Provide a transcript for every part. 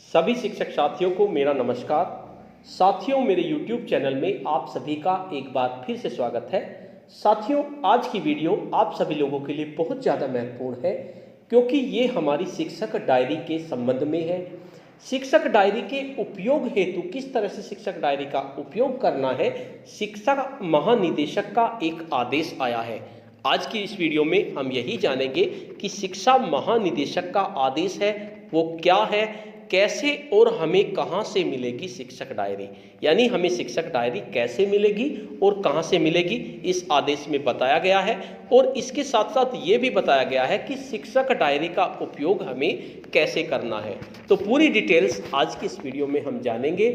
सभी शिक्षक साथियों को मेरा नमस्कार। साथियों, मेरे YouTube चैनल में आप सभी का एक बार फिर से स्वागत है। साथियों, आज की वीडियो आप सभी लोगों के लिए बहुत ज़्यादा महत्वपूर्ण है क्योंकि ये हमारी शिक्षक डायरी के संबंध में है। शिक्षक डायरी के उपयोग हेतु किस तरह से शिक्षक डायरी का उपयोग करना है, शिक्षा महानिदेशक का एक आदेश आया है। आज की इस वीडियो में हम यही जानेंगे कि शिक्षा महानिदेशक का आदेश है वो क्या है, कैसे और हमें कहां से मिलेगी शिक्षक डायरी, यानी हमें शिक्षक डायरी कैसे मिलेगी और कहां से मिलेगी, इस आदेश में बताया गया है। और इसके साथ साथ ये भी बताया गया है कि शिक्षक डायरी का उपयोग हमें कैसे करना है। तो पूरी डिटेल्स आज की इस वीडियो में हम जानेंगे।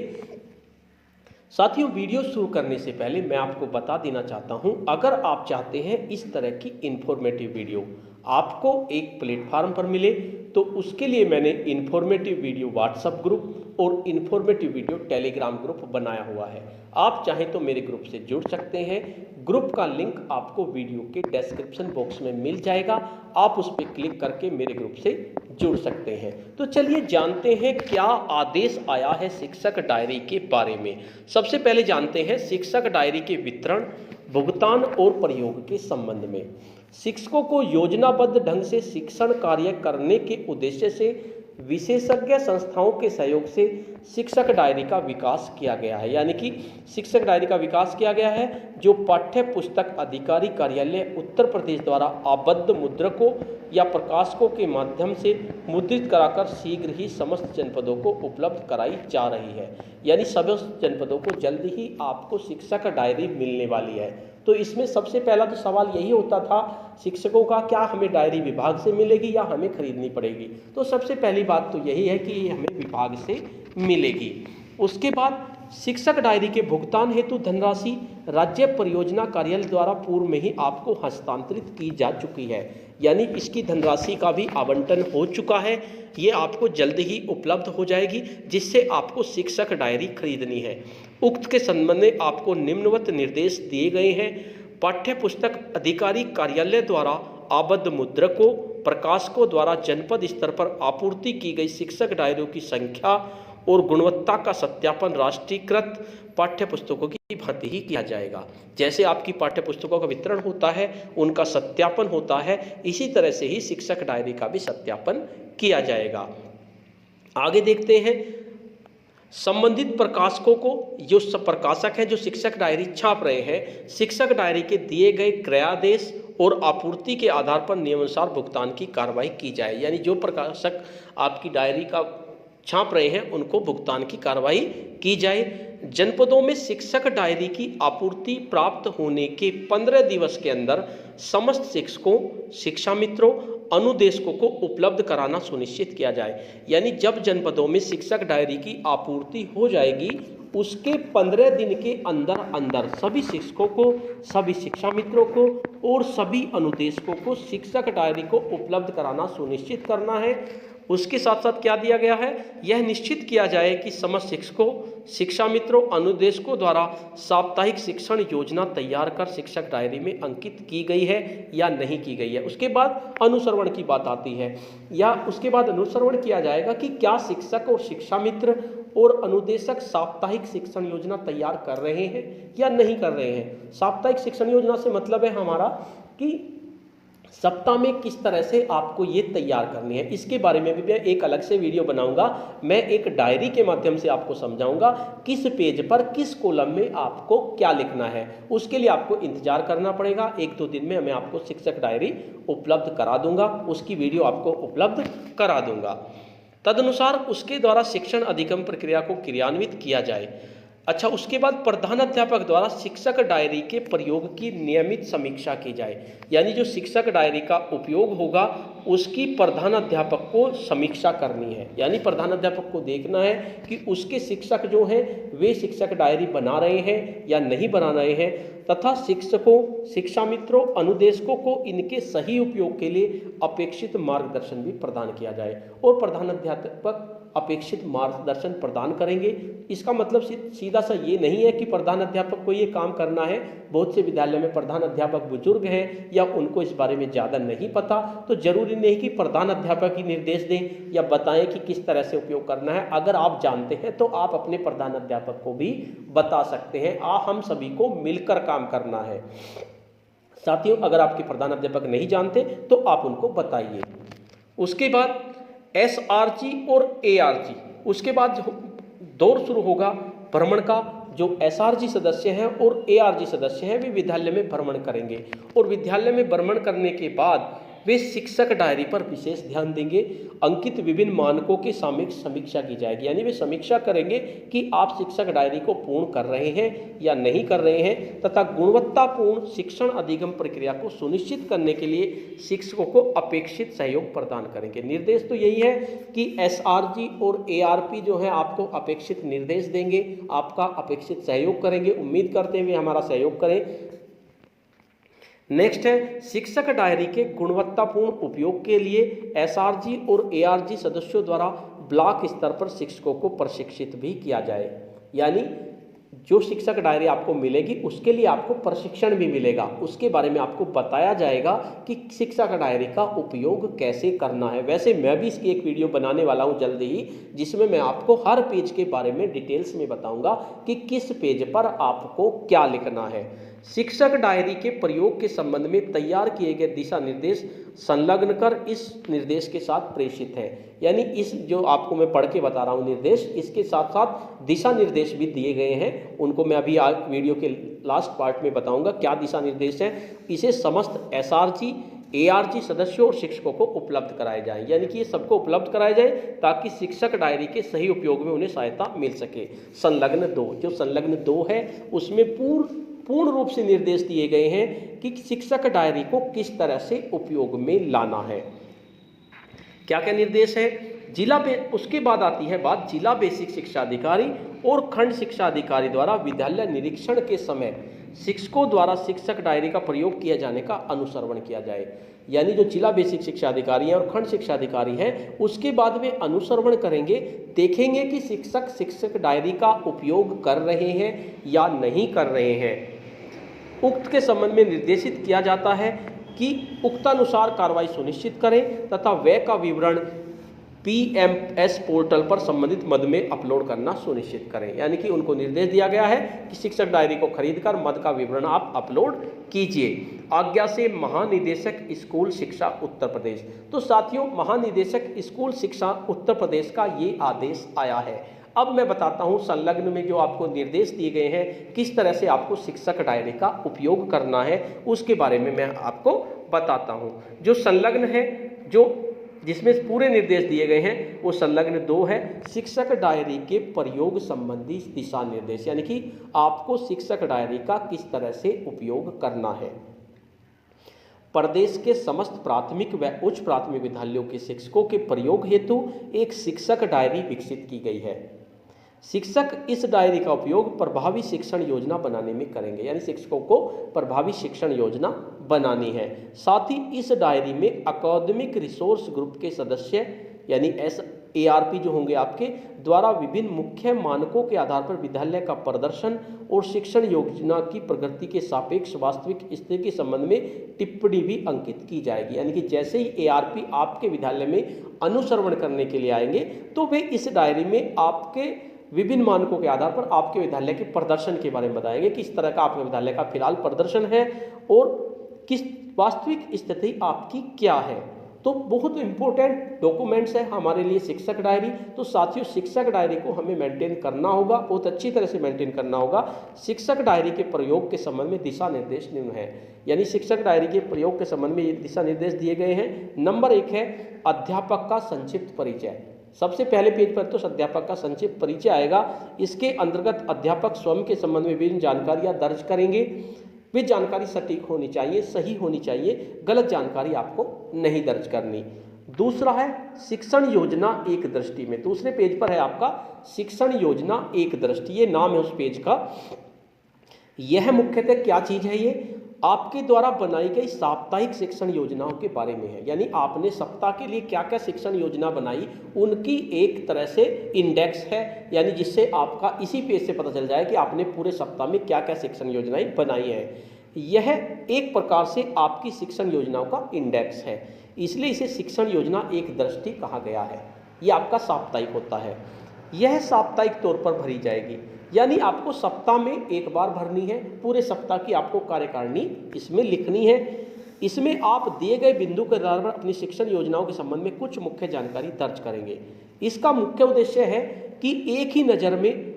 साथियों, वीडियो शुरू करने से पहले मैं आपको बता देना चाहता हूं, अगर आप चाहते हैं इस तरह की इंफॉर्मेटिव वीडियो आपको एक प्लेटफार्म पर मिले तो उसके लिए मैंने इंफॉर्मेटिव वीडियो व्हाट्सएप ग्रुप और इंफॉर्मेटिव वीडियो टेलीग्राम ग्रुप बनाया हुआ है। आप चाहें तो मेरे ग्रुप से जुड़ सकते हैं। ग्रुप का लिंक आपको वीडियो के डिस्क्रिप्शन बॉक्स में मिल जाएगा, आप उस पर क्लिक करके मेरे ग्रुप से जुड़ सकते हैं। तो चलिए जानते हैं क्या आदेश आया है शिक्षक डायरी के बारे में। सबसे पहले जानते हैं शिक्षक डायरी के वितरण, भुगतान और प्रयोग के संबंध में। शिक्षकों को योजनाबद्ध ढंग से शिक्षण कार्य करने के उद्देश्य से विशेषज्ञ संस्थाओं के सहयोग से शिक्षक डायरी का विकास किया गया है, यानी कि शिक्षक डायरी का विकास किया गया है जो पाठ्य पुस्तक अधिकारी कार्यालय उत्तर प्रदेश द्वारा आबद्ध मुद्रकों या प्रकाशकों के माध्यम से मुद्रित कराकर शीघ्र ही समस्त जनपदों को उपलब्ध कराई जा रही है। यानी समस्त जनपदों को जल्द ही आपको शिक्षक डायरी मिलने वाली है। तो इसमें सबसे पहला तो सवाल यही होता था शिक्षकों का, क्या हमें डायरी विभाग से मिलेगी या हमें खरीदनी पड़ेगी। तो सबसे पहली बात तो यही है कि ये हमें विभाग से मिलेगी। उसके बाद शिक्षक डायरी के भुगतान हेतु धनराशि राज्य परियोजना कार्यालय द्वारा पूर्व में ही आपको हस्तांतरित की जा चुकी है, यानी इसकी धनराशि का भी आवंटन हो चुका है। ये आपको जल्द ही उपलब्ध हो जाएगी जिससे आपको शिक्षक डायरी खरीदनी है। उक्त के संबंध में आपको निम्नवत निर्देश दिए गए हैं। पाठ्य पुस्तक अधिकारी कार्यालय द्वारा आबद्ध मुद्रकों प्रकाशकों द्वारा जनपद स्तर पर आपूर्ति की गई शिक्षक डायरियों की संख्या और गुणवत्ता का सत्यापन राष्ट्रीयकृत पाठ्य पुस्तकों की भांति ही किया जाएगा। जैसे आपकी पाठ्य पुस्तकों का वितरण होता है, उनका सत्यापन होता है, इसी तरह से ही शिक्षक डायरी का भी सत्यापन किया जाएगा। आगे देखते हैं संबंधित प्रकाशकों को, जो सब प्रकाशक हैं जो शिक्षक डायरी छाप रहे हैं, शिक्षक डायरी के दिए गए क्रयादेश और आपूर्ति के आधार पर नियमानुसार भुगतान की कार्रवाई की जाए। यानी जो प्रकाशक आपकी डायरी का छाप रहे हैं उनको भुगतान की कार्रवाई की जाए। जनपदों में शिक्षक डायरी की आपूर्ति प्राप्त होने के 15 दिवस के अंदर समस्त शिक्षकों, शिक्षा मित्रों, अनुदेशकों को उपलब्ध कराना सुनिश्चित किया जाए। यानी जब जनपदों में शिक्षक डायरी की आपूर्ति हो जाएगी उसके 15 दिन के अंदर अंदर सभी शिक्षकों को, सभी शिक्षा मित्रों को और सभी अनुदेशकों को शिक्षक डायरी को उपलब्ध कराना सुनिश्चित करना है। उसके साथ साथ क्या दिया गया है, यह निश्चित किया जाए कि समस्त शिक्षकों, शिक्षा मित्रों, अनुदेशकों द्वारा साप्ताहिक शिक्षण योजना तैयार कर शिक्षक डायरी में अंकित की गई है या नहीं की गई है। उसके बाद अनुश्रवण की बात आती है, या उसके बाद अनुश्रवण किया जाएगा कि क्या शिक्षक और शिक्षा मित्र और अनुदेशक साप्ताहिक शिक्षण योजना तैयार कर रहे हैं या नहीं कर रहे हैं। साप्ताहिक शिक्षण योजना से मतलब है हमारा कि सप्ताह में किस तरह से आपको ये तैयार करनी है। इसके बारे में भी मैं एक अलग से वीडियो बनाऊंगा। मैं एक डायरी के माध्यम से आपको समझाऊंगा किस पेज पर किस कॉलम में आपको क्या लिखना है। उसके लिए आपको इंतजार करना पड़ेगा। 1-2 दिन में मैं आपको शिक्षक डायरी उपलब्ध करा दूंगा, उसकी वीडियो आपको उपलब्ध करा दूंगा। तदनुसार उसके द्वारा शिक्षण अधिगम प्रक्रिया को क्रियान्वित किया जाए। अच्छा, उसके बाद प्रधानाध्यापक द्वारा शिक्षक डायरी के प्रयोग की नियमित समीक्षा की जाए। यानी जो शिक्षक डायरी का उपयोग होगा उसकी प्रधानाध्यापक को समीक्षा करनी है। यानी प्रधानाध्यापक को देखना है कि उसके शिक्षक जो हैं वे शिक्षक डायरी बना रहे हैं या नहीं बना रहे हैं, तथा शिक्षकों, शिक्षा मित्रों, अनुदेशकों को इनके सही उपयोग के लिए अपेक्षित मार्गदर्शन भी प्रदान किया जाए। और प्रधानाध्यापक अपेक्षित मार्गदर्शन प्रदान करेंगे। इसका मतलब सीधा सा ये नहीं है कि प्रधान अध्यापक को ये काम करना है। बहुत से विद्यालय में प्रधान अध्यापक बुजुर्ग हैं या उनको इस बारे में ज़्यादा नहीं पता, तो जरूरी नहीं कि प्रधान अध्यापक ही निर्देश दें या बताएं कि किस तरह से उपयोग करना है। अगर आप जानते हैं तो आप अपने प्रधान अध्यापक को भी बता सकते हैं। हम सभी को मिलकर काम करना है। साथियों, अगर आपके प्रधान अध्यापक नहीं जानते तो आप उनको बताइए। उसके बाद SRG और ARG, उसके बाद दौर शुरू होगा भ्रमण का। जो SRG सदस्य हैं और ARG सदस्य हैं वे विद्यालय में भ्रमण करेंगे और विद्यालय में भ्रमण करने के बाद वे शिक्षक डायरी पर विशेष ध्यान देंगे। अंकित विभिन्न मानकों की सामयिक समीक्षा की जाएगी, यानी वे समीक्षा करेंगे कि आप शिक्षक डायरी को पूर्ण कर रहे हैं या नहीं कर रहे हैं, तथा गुणवत्तापूर्ण शिक्षण अधिगम प्रक्रिया को सुनिश्चित करने के लिए शिक्षकों को अपेक्षित सहयोग प्रदान करेंगे। निर्देश तो यही है कि SRG और ARP जो है आपको अपेक्षित निर्देश देंगे, आपका अपेक्षित सहयोग करेंगे। उम्मीद करते हैं वे हमारा सहयोग करें। नेक्स्ट है शिक्षक डायरी के गुणवत्तापूर्ण उपयोग के लिए SRG और ARG सदस्यों द्वारा ब्लॉक स्तर पर शिक्षकों को प्रशिक्षित भी किया जाए। यानी जो शिक्षक डायरी आपको मिलेगी उसके लिए आपको प्रशिक्षण भी मिलेगा, उसके बारे में आपको बताया जाएगा कि शिक्षक डायरी का उपयोग कैसे करना है। वैसे मैं भी इसकी एक वीडियो बनाने वाला हूं जल्द ही, जिसमें मैं आपको हर पेज के बारे में डिटेल्स में बताऊंगा कि किस पेज पर आपको क्या लिखना है। शिक्षक डायरी के प्रयोग के संबंध में तैयार किए गए दिशा निर्देश संलग्न कर इस निर्देश के साथ प्रेषित है। यानी इस जो आपको मैं पढ़ के बता रहा हूँ निर्देश, इसके साथ साथ दिशा निर्देश भी दिए गए हैं। उनको मैं अभी आज वीडियो के लास्ट पार्ट में बताऊंगा क्या दिशा निर्देश हैं। इसे समस्त SRG ARG सदस्यों और शिक्षकों को उपलब्ध कराए जाएं, यानी कि ये सबको उपलब्ध कराए जाए ताकि शिक्षक डायरी के सही उपयोग में उन्हें सहायता मिल सके। संलग्न 2, जो संलग्न 2 है उसमें पूर्ण रूप से निर्देश दिए गए हैं कि शिक्षक डायरी को किस तरह से उपयोग में लाना है। क्या क्या निर्देश है? उसके बाद आती है बात जिला बेसिक शिक्षा अधिकारी और खंड शिक्षा अधिकारी द्वारा विद्यालय निरीक्षण के समय शिक्षकों द्वारा शिक्षक डायरी का प्रयोग किए जाने का अनुसरण किया जाए। यानी जो जिला बेसिक शिक्षा अधिकारी हैं और खंड शिक्षा अधिकारी हैं उसके बाद वे अनुसरण करेंगे, देखेंगे कि शिक्षक डायरी का उपयोग कर रहे हैं या नहीं कर रहे हैं। उक्त के संबंध में निर्देशित किया जाता है कि उक्तानुसार कार्रवाई सुनिश्चित करें तथा व्यय का विवरण PMS पोर्टल पर संबंधित मद में अपलोड करना सुनिश्चित करें। यानी कि उनको निर्देश दिया गया है कि शिक्षक डायरी को खरीदकर मद का विवरण आप अपलोड कीजिए। आज्ञा से महानिदेशक स्कूल शिक्षा उत्तर प्रदेश। तो साथियों, महानिदेशक स्कूल शिक्षा उत्तर प्रदेश का ये आदेश आया है। अब मैं बताता हूं संलग्न में जो आपको निर्देश दिए गए हैं किस तरह से आपको शिक्षक डायरी का उपयोग करना है, उसके बारे में मैं आपको बताता हूं। जो संलग्न है, जो जिसमें पूरे निर्देश दिए गए हैं, वो संलग्न 2 है, शिक्षक डायरी के प्रयोग संबंधी दिशा निर्देश। यानी कि आपको शिक्षक डायरी का किस तरह से उपयोग करना है। प्रदेश के समस्त प्राथमिक व उच्च प्राथमिक विद्यालयों के शिक्षकों के प्रयोग हेतु एक शिक्षक डायरी विकसित की गई है। शिक्षक इस डायरी का उपयोग प्रभावी शिक्षण योजना बनाने में करेंगे। यानी शिक्षकों को प्रभावी शिक्षण योजना बनानी है। साथ ही इस डायरी में अकादमिक रिसोर्स ग्रुप के सदस्य यानी ARP जो होंगे आपके द्वारा विभिन्न मुख्य मानकों के आधार पर विद्यालय का प्रदर्शन और शिक्षण योजना की प्रगति के सापेक्ष वास्तविक स्थिति के संबंध में टिप्पणी भी अंकित की जाएगी। यानी कि जैसे ही ARP आपके विद्यालय में अनुसरण करने के लिए आएंगे तो वे इस डायरी में आपके विभिन्न मानकों के आधार पर आपके विद्यालय के प्रदर्शन के बारे में बताएंगे, किस तरह का आपके विद्यालय का फिलहाल प्रदर्शन है और किस वास्तविक स्थिति आपकी क्या है। तो बहुत इंपॉर्टेंट डॉक्यूमेंट्स है हमारे लिए शिक्षक डायरी। तो साथियों, शिक्षक डायरी को हमें मेंटेन करना होगा, बहुत अच्छी तरह से मेंटेन करना होगा। शिक्षक डायरी के प्रयोग के संबंध में दिशा निर्देश निम्न है। यानी शिक्षक डायरी के प्रयोग के संबंध में ये दिशा निर्देश दिए गए हैं। नंबर 1 है अध्यापक का संक्षिप्त परिचय। सबसे पहले पेज पर तो अध्यापक का संक्षिप्त परिचय आएगा। इसके अंतर्गत अध्यापक स्वयं के संबंध में विभिन्न जानकारियां दर्ज करेंगे। वे जानकारी सटीक होनी चाहिए, सही होनी चाहिए, गलत जानकारी आपको नहीं दर्ज करनी। दूसरा है शिक्षण योजना एक दृष्टि में। दूसरे पेज पर है आपका शिक्षण योजना एक दृष्टि, ये नाम है उस पेज का। यह मुख्यतः क्या चीज है? ये आपके द्वारा बनाई गई साप्ताहिक शिक्षण योजनाओं के बारे में है। यानी आपने सप्ताह के लिए क्या क्या शिक्षण योजना बनाई, उनकी एक तरह से इंडेक्स है, यानी जिससे आपका इसी पेज से पता चल जाए कि आपने पूरे सप्ताह में क्या क्या शिक्षण योजनाएं बनाई हैं। यह एक प्रकार से आपकी शिक्षण योजनाओं का इंडेक्स है, इसलिए इसे शिक्षण योजना एक दृष्टि कहा गया है। यह आपका साप्ताहिक होता है। यह साप्ताहिक तौर पर भरी जाएगी, यानी आपको सप्ताह में एक बार भरनी है। पूरे सप्ताह की आपको कार्यकारिणी इसमें लिखनी है। इसमें आप दिए गए बिंदु के आधार पर अपनी शिक्षण योजनाओं के संबंध में कुछ मुख्य जानकारी दर्ज करेंगे। इसका मुख्य उद्देश्य है कि एक ही नज़र में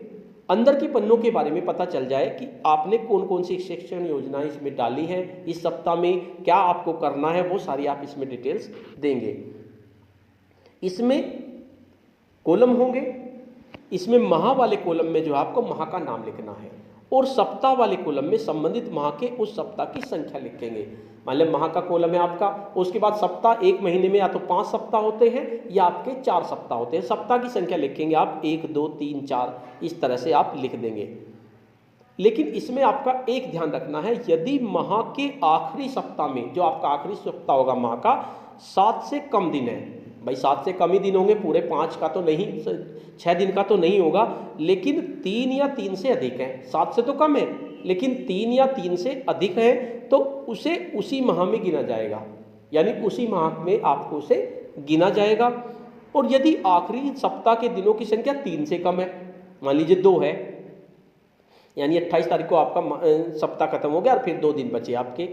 अंदर के पन्नों के बारे में पता चल जाए कि आपने कौन कौन सी शिक्षण योजनाएं इसमें डाली हैं, इस सप्ताह में क्या आपको करना है, वो सारी आप इसमें डिटेल्स देंगे। इसमें कॉलम होंगे, इसमें माह वाले कॉलम में जो आपको माह का नाम लिखना है, और सप्ताह वाले कॉलम में संबंधित माह के उस सप्ताह की संख्या लिखेंगे। मान लें माह का कॉलम है आपका, उसके बाद सप्ताह एक महीने में या तो 5 सप्ताह होते हैं या आपके 4 सप्ताह होते हैं। सप्ताह की संख्या लिखेंगे आप 1 2 3 4 इस तरह से आप लिख देंगे। लेकिन इसमें आपका एक ध्यान रखना है, यदि माह के आखिरी सप्ताह में, जो आपका आखिरी सप्ताह होगा माह का, 7 से कम दिन है, भाई 7 से कम ही दिन होंगे, पूरे 5 का तो नहीं, 6 दिन का तो नहीं होगा, लेकिन 3 या 3 से अधिक है, 7 से तो कम है लेकिन 3 या 3 से अधिक है, तो उसे उसी माह में गिना जाएगा, यानी उसी माह में आपको उसे गिना जाएगा। और यदि आखिरी सप्ताह के दिनों की संख्या 3 से कम है, मान लीजिए 2 है, यानी 28 तारीख को आपका सप्ताह खत्म हो गया और फिर 2 दिन बचे आपके,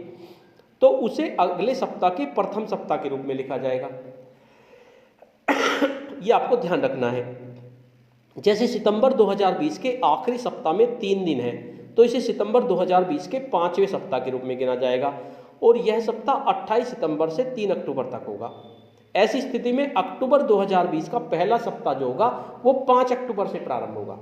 तो उसे अगले सप्ताह के प्रथम सप्ताह के रूप में लिखा जाएगा। ये आपको ध्यान रखना है। जैसे सितंबर 2020 के आखिरी सप्ताह में 3 दिन है, तो इसे सितंबर 2020 के 5वें सप्ताह के रूप में गिना जाएगा, और यह सप्ताह 28 सितंबर से 3 अक्टूबर तक होगा। ऐसी स्थिति में अक्टूबर 2020 का पहला सप्ताह जो होगा वो 5 अक्टूबर से प्रारंभ होगा,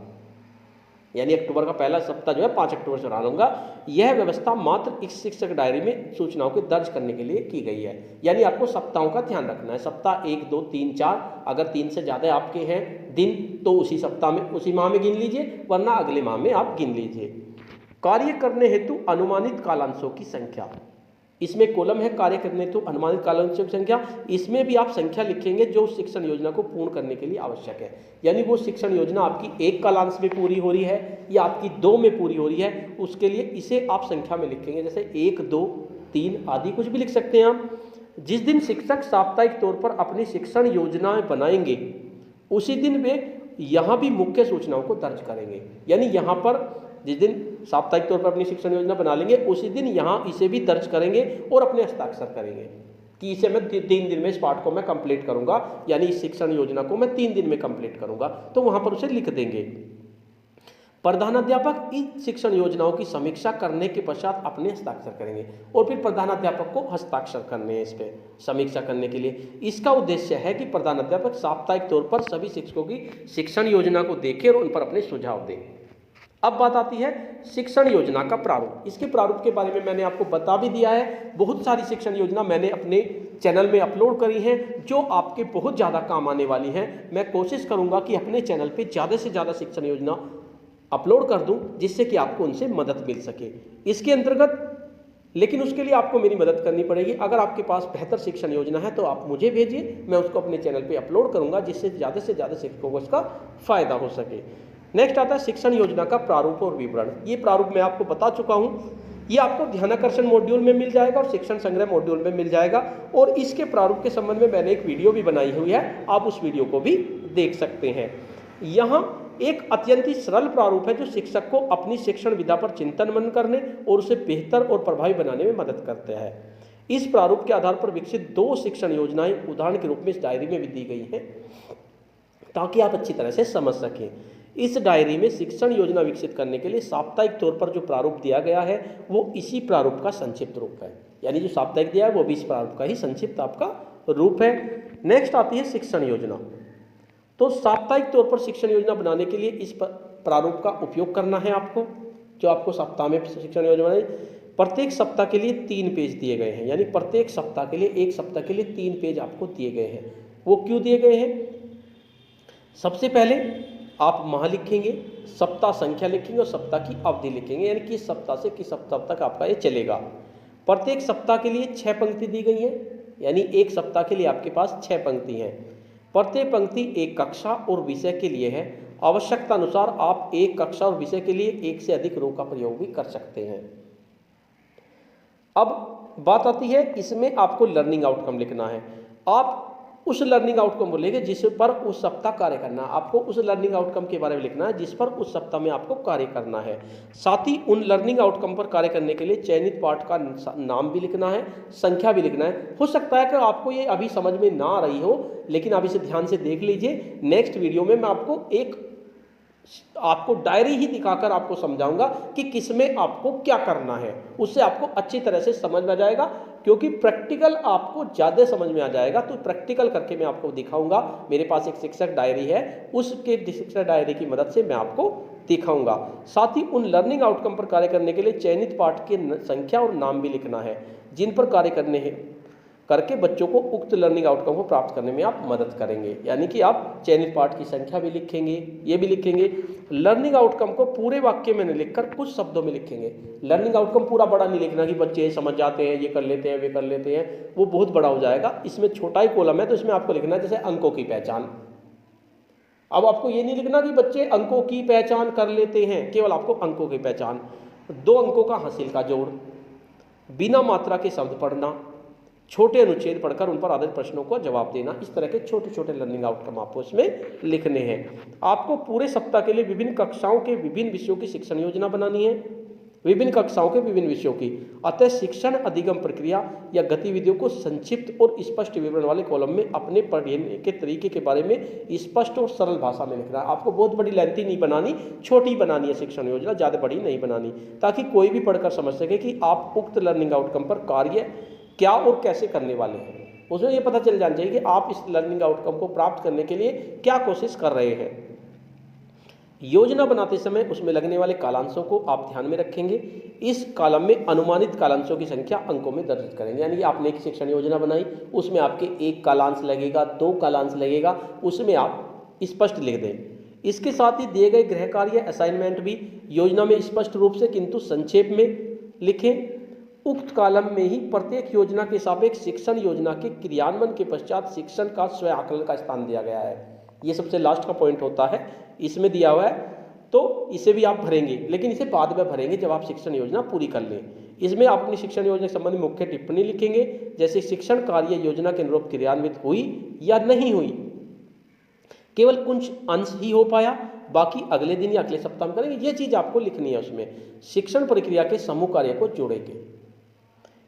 यानी अक्टूबर का पहला सप्ताह जो है 5 अक्टूबर से प्रारंभ होगा। यह व्यवस्था मात्र इस शिक्षक डायरी में सूचनाओं को दर्ज करने के लिए की गई है। यानी आपको सप्ताहों का ध्यान रखना है, सप्ताह 1 2 3 4, अगर 3 से ज़्यादा आपके हैं दिन तो उसी सप्ताह में, उसी माह में गिन लीजिए, वरना अगले माह में आप गिन लीजिए। कार्य करने हेतु अनुमानित कालांशों की संख्या, इसमें कॉलम है कार्य करने हेतु अनुमानित कालांशों की संख्या। इसमें भी आप संख्या लिखेंगे जो शिक्षण योजना को पूर्ण करने के लिए आवश्यक है, यानी वो शिक्षण योजना आपकी 1 कालांश में पूरी हो रही है या आपकी 2 में पूरी हो रही है, उसके लिए इसे आप संख्या में लिखेंगे, जैसे 1 2 3 आदि कुछ भी लिख सकते हैं आप। जिस दिन शिक्षक साप्ताहिक तौर पर अपनी शिक्षण योजनाएं बनाएंगे उसी दिन वे यहाँ भी मुख्य सूचनाओं को दर्ज करेंगे, यानी यहाँ पर जिस दिन साप्ताहिक तौर पर अपनी शिक्षण योजना बना लेंगे उसी दिन यहाँ इसे भी दर्ज करेंगे और अपने हस्ताक्षर करेंगे कि इसे मैं 3 दिन में इस पाठ को मैं कंप्लीट करूँगा, यानी इस शिक्षण योजना को मैं 3 दिन में कंप्लीट करूँगा, तो वहाँ पर उसे लिख देंगे। प्रधानाध्यापक इस शिक्षण योजनाओं की समीक्षा करने के पश्चात अपने हस्ताक्षर करेंगे, और फिर प्रधानाध्यापक को हस्ताक्षर करने हैं इस पर समीक्षा करने के लिए। इसका उद्देश्य है कि प्रधानाध्यापक साप्ताहिक तौर पर सभी शिक्षकों की शिक्षण योजना को देखें और उन पर अपने सुझाव दें। अब बात आती है शिक्षण योजना का प्रारूप। इसके प्रारूप के बारे में मैंने आपको बता भी दिया है। बहुत सारी शिक्षण योजना मैंने अपने चैनल में अपलोड करी हैं जो आपके बहुत ज़्यादा काम आने वाली हैं। मैं कोशिश करूंगा कि अपने चैनल पे ज़्यादा से ज़्यादा शिक्षण योजना अपलोड कर दूं जिससे कि आपको उनसे मदद मिल सके। इसके अंतर्गत लेकिन उसके लिए आपको मेरी मदद करनी पड़ेगी। अगर आपके पास बेहतर शिक्षण योजना है तो आप मुझे भेजिए, मैं उसको अपने चैनल पे अपलोड करूंगा जिससे ज़्यादा से ज़्यादा शिक्षकों को इसका फ़ायदा हो सके। नेक्स्ट आता है शिक्षण योजना का प्रारूप और विवरण। ये प्रारूप मैं आपको बता चुका हूँ, ये आपको ध्यानाकर्षण मॉड्यूल में मिल जाएगा और शिक्षण संग्रह मॉड्यूल में मिल जाएगा, और इसके प्रारूप के संबंध में मैंने एक वीडियो भी बनाई हुई है, आप उस वीडियो को भी देख सकते हैं। यहाँ एक अत्यंत ही सरल प्रारूप है जो शिक्षक को अपनी शिक्षण विधा पर चिंतन मनन करने और उसे बेहतर और प्रभावी बनाने में मदद करता है। इस प्रारूप के आधार पर विकसित 2 शिक्षण योजनाएं उदाहरण के रूप में इस डायरी में भी दी गई हैं ताकि आप अच्छी तरह से समझ सकें। इस डायरी में शिक्षण योजना विकसित करने के लिए साप्ताहिक तौर पर जो प्रारूप दिया गया है वो इसी प्रारूप का संक्षिप्त रूप है, यानी जो साप्ताहिक दिया है वो भी इस प्रारूप का ही संक्षिप्त आपका रूप है। नेक्स्ट आती है शिक्षण योजना। तो साप्ताहिक तौर पर शिक्षण योजना बनाने के लिए इस प्रारूप का उपयोग करना है आपको, जो आपको सप्ताह में शिक्षण योजना बनाए। प्रत्येक सप्ताह के लिए 3 पेज दिए गए हैं, यानी प्रत्येक सप्ताह के लिए, एक सप्ताह के लिए 3 पेज आपको दिए गए हैं। वो क्यों दिए गए हैं? सबसे पहले आप माह लिखेंगे, सप्ताह संख्या लिखेंगे और सप्ताह की अवधि लिखेंगे, यानी किस सप्ताह से किस सप्ताह तक आपका ये चलेगा। प्रत्येक सप्ताह के लिए 6 पंक्ति दी गई है, यानी एक सप्ताह के लिए आपके पास 6 पंक्ति हैं। प्रत्येक पंक्ति एक कक्षा और विषय के लिए है। आवश्यकता अनुसार आप एक कक्षा और विषय के लिए एक से अधिक रो का प्रयोग भी कर सकते हैं। अब बात आती है, इसमें आपको लर्निंग आउटकम लिखना है। आप उस लर्निंग आउटकम को लेंगे जिस पर उस सप्ताह कार्य करना है। आपको उस लर्निंग आउटकम के बारे में लिखना है जिस पर उस सप्ताह में आपको कार्य करना है। साथ ही उन लर्निंग आउटकम पर कार्य करने के लिए चयनित पाठ का नाम भी लिखना है, संख्या भी लिखना है। हो सकता है कि आपको ये अभी समझ में ना आ रही हो, लेकिन आप इसे ध्यान से देख लीजिए। नेक्स्ट वीडियो में मैं आपको डायरी ही दिखाकर आपको समझाऊंगा कि किसमें आपको क्या करना है। उससे आपको अच्छी तरह से समझ में आ जाएगा, क्योंकि प्रैक्टिकल आपको ज़्यादा समझ में आ जाएगा। तो प्रैक्टिकल करके मैं आपको दिखाऊंगा। मेरे पास एक शिक्षक डायरी है, उसके शिक्षक डायरी की मदद से मैं आपको दिखाऊंगा। साथ ही उन लर्निंग आउटकम पर कार्य करने के लिए चयनित पाठ की संख्या और नाम भी लिखना है जिन पर कार्य करके बच्चों को उक्त लर्निंग आउटकम को प्राप्त करने में आप मदद करेंगे। यानी कि आप चयनित पाठ की संख्या भी लिखेंगे, ये भी लिखेंगे। लर्निंग आउटकम को पूरे वाक्य में नहीं लिखकर कुछ शब्दों में लिखेंगे। लर्निंग आउटकम पूरा बड़ा नहीं लिखना कि बच्चे समझ जाते हैं, ये कर लेते हैं, वे कर लेते हैं, वो बहुत बड़ा हो जाएगा। इसमें छोटा ही कॉलम है, तो इसमें आपको लिखना है जैसे अंकों की पहचान। अब आपको ये नहीं लिखना कि बच्चे अंकों की पहचान कर लेते हैं, केवल आपको अंकों की पहचान। 2 अंकों का हासिल का जोड़, बिना मात्रा के शब्द पढ़ना, छोटे अनुच्छेद पढ़कर उन पर आधारित प्रश्नों को जवाब देना। इस तरह के छोटे छोटे लर्निंग आउटकम आपको इसमें लिखने हैं। आपको पूरे सप्ताह के लिए विभिन्न कक्षाओं के विभिन्न विषयों की शिक्षण योजना बनानी है, विभिन्न कक्षाओं के विभिन्न विषयों की। अतः शिक्षण अधिगम प्रक्रिया या गतिविधियों को संक्षिप्त और स्पष्ट विवरण वाले कॉलम में अपने पढ़ने के तरीके के बारे में स्पष्ट और सरल भाषा में लिखना है। आपको बहुत बड़ी लेंथी नहीं बनानी, छोटी बनानी है शिक्षण योजना, ज़्यादा बड़ी नहीं बनानी, ताकि कोई भी पढ़कर समझ सके कि आप उक्त लर्निंग आउटकम पर कार्य क्या और कैसे करने वाले हैं। उसमें ये पता चल जाना चाहिए कि आप इस लर्निंग आउटकम को प्राप्त करने के लिए क्या कोशिश कर रहे हैं। योजना बनाते समय उसमें लगने वाले कालांशों को आप ध्यान में रखेंगे। इस कॉलम में अनुमानित कालांशों की संख्या अंकों में दर्ज करेंगे। यानी कि आपने एक शिक्षण योजना बनाई, उसमें आपके 1 कालांश लगेगा, 2 कालांश लगेगा, उसमें आप स्पष्ट लिख दें। इसके साथ ही दिए गए गृह कार्य असाइनमेंट भी योजना में स्पष्ट रूप से किंतु संक्षेप में लिखें। उक्त कॉलम में ही प्रत्येक योजना के सापेक्ष शिक्षण योजना के क्रियान्वयन के पश्चात शिक्षण का स्वयं आकलन का स्थान दिया गया है। ये सबसे लास्ट का पॉइंट होता है, इसमें दिया हुआ है, तो इसे भी आप भरेंगे, लेकिन इसे बाद में भरेंगे जब आप शिक्षण योजना पूरी कर लें। इसमें आप अपनी शिक्षण योजना के संबंध में मुख्य टिप्पणी लिखेंगे, जैसे शिक्षण कार्य योजना के अनुरूप क्रियान्वित हुई या नहीं हुई, केवल कुछ अंश ही हो पाया, बाकी अगले दिन या अगले सप्ताह में करेंगे। ये चीज़ आपको लिखनी है। उसमें शिक्षण प्रक्रिया के समूह कार्य को जोड़ेंगे।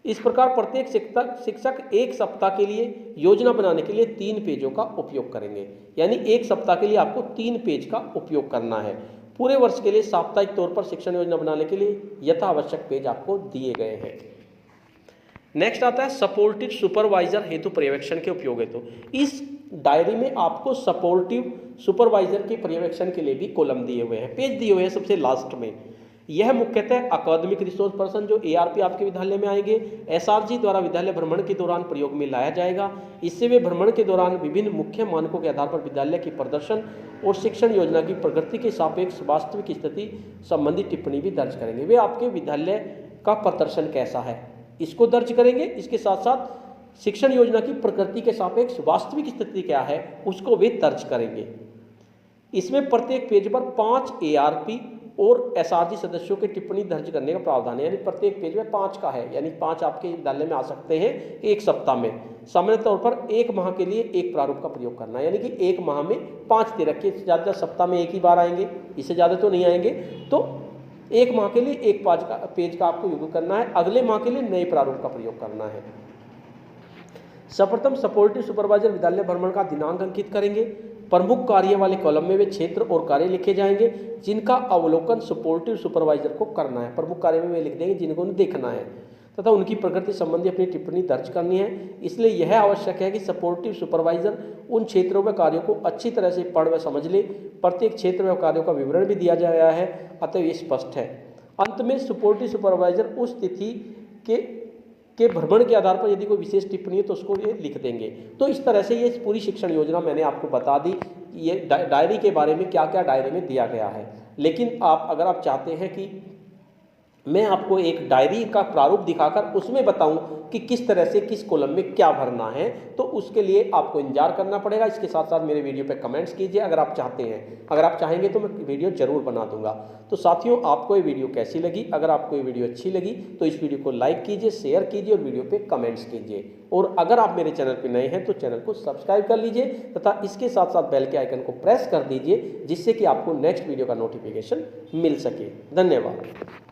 इस प्रकार प्रत्येक शिक्षक एक सप्ताह के लिए योजना बनाने के लिए 3 पेजों का उपयोग करेंगे। यानी एक सप्ताह के लिए आपको 3 पेज का उपयोग करना है। पूरे वर्ष के लिए साप्ताहिक तौर पर शिक्षण योजना बनाने के लिए यथावश्यक पेज आपको दिए गए हैं। नेक्स्ट आता है सपोर्टिव सुपरवाइजर हेतु पर्यवेक्षण के उपयोग हेतु। इस डायरी में आपको सपोर्टिव सुपरवाइजर के पर्यवेक्षण के लिए भी कॉलम दिए हुए हैं, पेज दिए हुए हैं सबसे लास्ट में। यह मुख्यतः अकादमिक रिसोर्स पर्सन जो ARP आपके विद्यालय में आएंगे, SRG द्वारा विद्यालय भ्रमण के दौरान प्रयोग में लाया जाएगा। इससे वे भ्रमण के दौरान विभिन्न मुख्य मानकों के आधार पर विद्यालय की प्रदर्शन और शिक्षण योजना की प्रगति के सापेक्ष वास्तविक स्थिति संबंधी टिप्पणी भी दर्ज करेंगे। वे आपके विद्यालय का प्रदर्शन कैसा है इसको दर्ज करेंगे। इसके साथ साथ शिक्षण योजना की प्रगति के सापेक्ष वास्तविक स्थिति क्या है उसको वे दर्ज करेंगे। इसमें प्रत्येक पेज पर 5 ARP और SRG सदस्यों की टिप्पणी दर्ज करने का प्रावधान है। यानी प्रत्येक पेज में 5 का है, यानी 5 आपके विद्यालय में आ सकते हैं एक सप्ताह में। सामान्य तौर पर 1 माह के लिए 1 प्रारूप का प्रयोग करना है, यानी कि 1 माह में 5 दे रखिए। ज़्यादा सप्ताह में 1 ही बार आएंगे, इससे ज़्यादा तो नहीं आएंगे। तो 1 माह के लिए 1 पेज का आपको उपयोग करना है। अगले माह के लिए नए प्रारूप का प्रयोग करना है। सर्वप्रथम सपोर्टिव सुपरवाइजर विद्यालय भ्रमण का दिनांक अंकित करेंगे। प्रमुख कार्य वाले कॉलम में वे क्षेत्र और कार्य लिखे जाएंगे जिनका अवलोकन सपोर्टिव सुपरवाइजर को करना है। प्रमुख कार्य में वे लिख देंगे जिनको उन्हें देखना है तथा उनकी प्रगति संबंधी अपनी टिप्पणी दर्ज करनी है। इसलिए यह आवश्यक है कि सपोर्टिव सुपरवाइजर उन क्षेत्रों में कार्यों को अच्छी तरह से पढ़ व समझ ले। प्रत्येक क्षेत्र में कार्यों का विवरण भी दिया गया है, अतः ये स्पष्ट है। अंत में सपोर्टिव सुपरवाइजर उस तिथि के भ्रमण के आधार पर यदि कोई विशेष टिप्पणी है तो उसको ये लिख देंगे। तो इस तरह से ये पूरी शिक्षण योजना मैंने आपको बता दी। ये डायरी के बारे में क्या क्या डायरी में दिया गया है। लेकिन अगर आप चाहते हैं कि मैं आपको एक डायरी का प्रारूप दिखाकर उसमें बताऊं कि किस तरह से किस कॉलम में क्या भरना है, तो उसके लिए आपको इंतजार करना पड़ेगा। इसके साथ साथ मेरे वीडियो पे कमेंट्स कीजिए अगर आप चाहते हैं। अगर आप चाहेंगे तो मैं वीडियो जरूर बना दूंगा। तो साथियों, आपको ये वीडियो कैसी लगी? अगर आपको ये वीडियो अच्छी लगी तो इस वीडियो को लाइक कीजिए, शेयर कीजिए और वीडियो पे कमेंट्स कीजिए। और अगर आप मेरे चैनल पर नए हैं तो चैनल को सब्सक्राइब कर लीजिए तथा इसके साथ साथ बेल के आइकन को प्रेस कर दीजिए, जिससे कि आपको नेक्स्ट वीडियो का नोटिफिकेशन मिल सके। धन्यवाद।